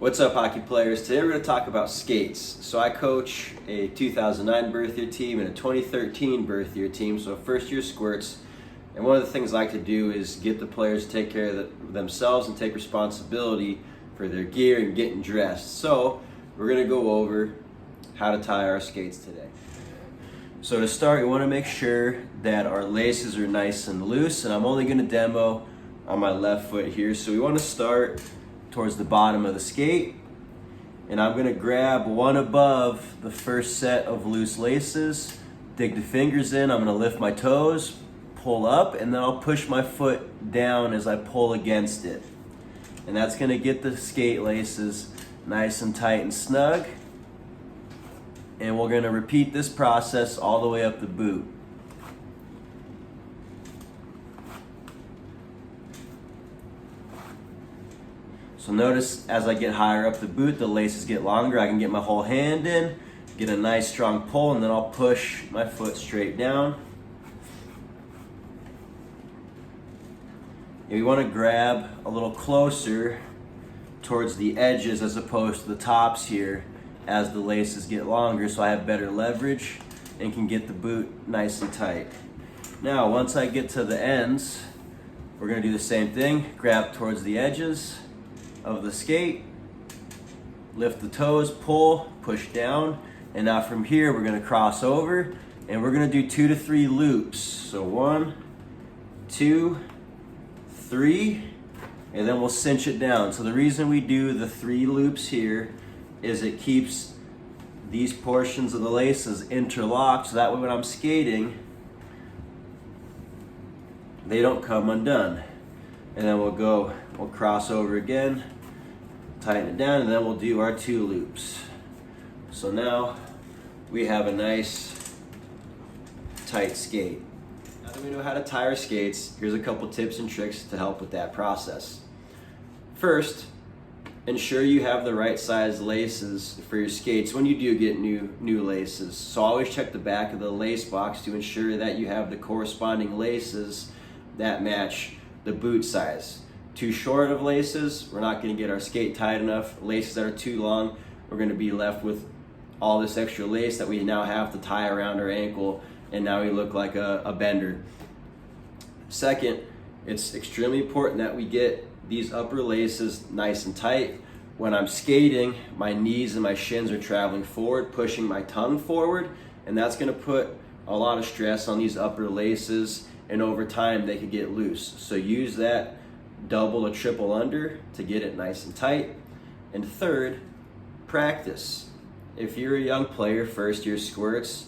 What's up, hockey players? Today we're going to talk about skates. So I coach a 2009 birth year team and a 2013 birth year team, so first year squirts. And one of the things I like to do is get the players to take care of themselves and take responsibility for their gear and getting dressed. So we're going to go over how to tie our skates today. So to start, you want to make sure that our laces are nice and loose, and I'm only going to demo on my left foot here. So we want to start towards the bottom of the skate, and I'm going to grab one above the first set of loose laces, dig the fingers in, I'm going to lift my toes, pull up, and then I'll push my foot down as I pull against it. And that's going to get the skate laces nice and tight and snug. And we're going to repeat this process all the way up the boot. So notice as I get higher up the boot, the laces get longer. I can get my whole hand in, get a nice strong pull, and then I'll push my foot straight down. And we want to grab a little closer towards the edges as opposed to the tops here as the laces get longer, so I have better leverage and can get the boot nice and tight. Now, once I get to the ends, we're going to do the same thing. Grab towards the edges of the skate, lift the toes, pull, push down, and now from here we're going to cross over and we're going to do 2 to 3 loops. So 1, 2, 3, and then we'll cinch it down. So the reason we do the 3 loops here is it keeps these portions of the laces interlocked, so that way when I'm skating they don't come undone. And then we'll cross over again, tighten it down, and then we'll do our 2 loops. So now we have a nice tight skate. Now that we know how to tie our skates, here's a couple tips and tricks to help with that process. First, ensure you have the right size laces for your skates when you do get new laces. So always check the back of the lace box to ensure that you have the corresponding laces that match the boot size. Too short of laces, we're not going to get our skate tight enough. Laces that are too long, we're going to be left with all this extra lace that we now have to tie around our ankle, and now we look like a bender. Second, it's extremely important that we get these upper laces nice and tight. When I'm skating, my knees and my shins are traveling forward, pushing my tongue forward, and that's going to put a lot of stress on these upper laces, and over time they could get loose. So use that double or triple under to get it nice and tight. And third, practice. If you're a young player, first year squirts,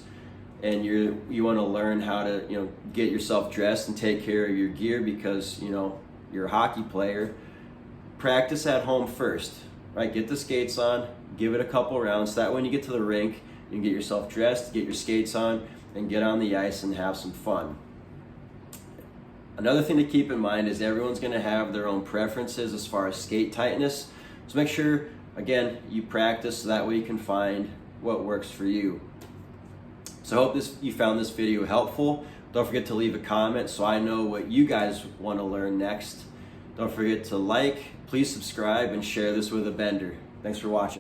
and you want to learn how to get yourself dressed and take care of your gear because you're a hockey player, practice at home first, right? Get the skates on, give it a couple rounds, so that when you get to the rink, you can get yourself dressed, get your skates on, and get on the ice and have some fun. Another thing to keep in mind is everyone's going to have their own preferences as far as skate tightness. So make sure, again, you practice so that way you can find what works for you. So I hope you found this video helpful. Don't forget to leave a comment so I know what you guys want to learn next. Don't forget to like, please subscribe, and share this with a bender. Thanks for watching.